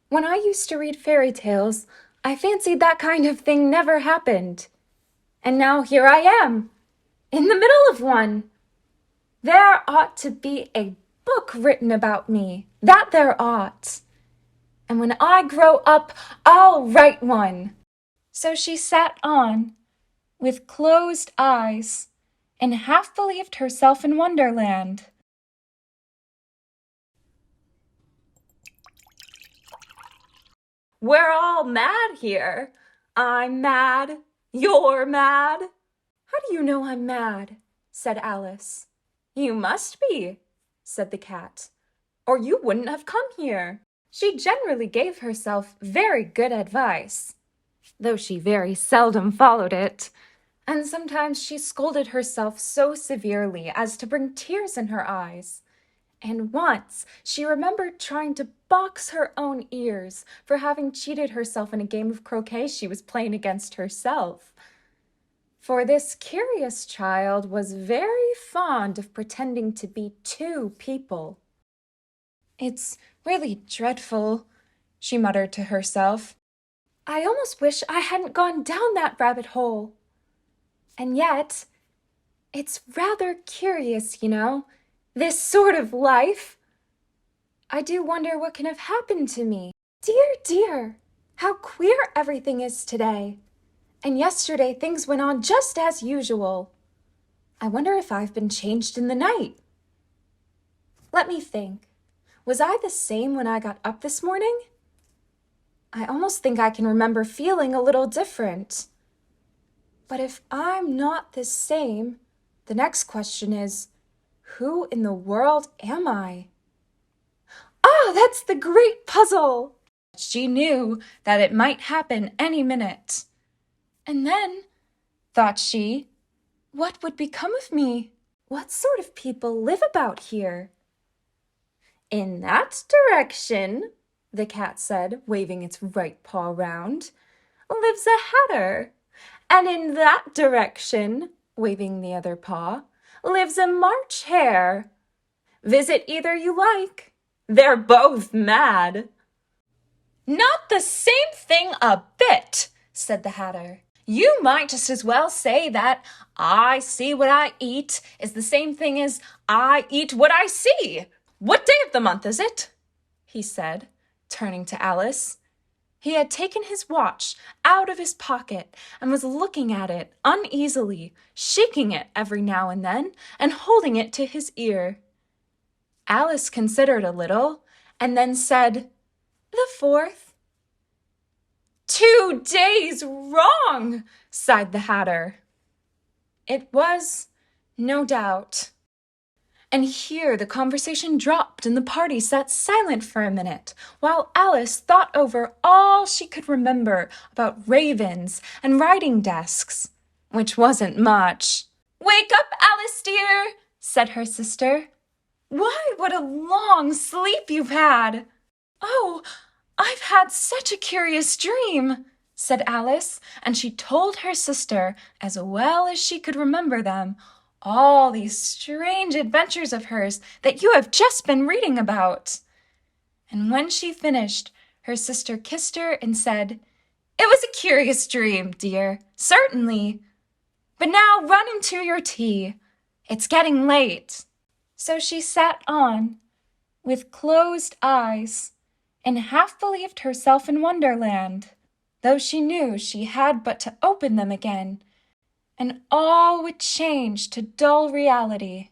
When I used to read fairy tales, I fancied that kind of thing never happened. And now here I am, in the middle of one. There ought to be a book written about me, that there ought. And when I grow up, I'll write one. So she sat on, with closed eyes, and half believed herself in Wonderland. We're all mad here. I'm mad. You're mad. How do you know I'm mad? Said Alice. You must be, said the cat, or you wouldn't have come here. She generally gave herself very good advice, though she very seldom followed it, and sometimes she scolded herself so severely as to bring tears in her eyes. And once she remembered trying to box her own ears for having cheated herself in a game of croquet she was playing against herself. For this curious child was very fond of pretending to be two people. It's really dreadful, she muttered to herself. I almost wish I hadn't gone down that rabbit hole. And yet, it's rather curious, this sort of life. I do wonder what can have happened to me. Dear, dear, how queer everything is today. And yesterday things went on just as usual. I wonder if I've been changed in the night. Let me think. Was I the same when I got up this morning? I almost think I can remember feeling a little different. But if I'm not the same, the next question is, who in the world am I? Ah, that's the great puzzle! She knew that it might happen any minute. And then, thought she, what would become of me? What sort of people live about here? In that direction, the cat said, waving its right paw round, lives a hatter. And in that direction, waving the other paw, lives a March hare. Visit either you like. They're both mad. Not the same thing a bit, said the hatter. You might just as well say that I see what I eat is the same thing as I eat what I see. What day of the month is it? He said, turning to Alice. He had taken his watch out of his pocket and was looking at it uneasily, shaking it every now and then and holding it to his ear. Alice considered a little and then said, The 4th. 2 days wrong, sighed the hatter. It was, no doubt. And here the conversation dropped and the party sat silent for a minute, while Alice thought over all she could remember about ravens and writing desks, which wasn't much. Wake up, Alice dear, said her sister. Why, what a long sleep you've had! Oh, I've had such a curious dream, said Alice, and she told her sister, as well as she could remember them, all these strange adventures of hers that you have just been reading about. And when she finished, her sister kissed her and said, It was a curious dream, dear, certainly. But now run into your tea. It's getting late. So she sat on, with closed eyes, and half believed herself in Wonderland, though she knew she had but to open them again, and all would change to dull reality.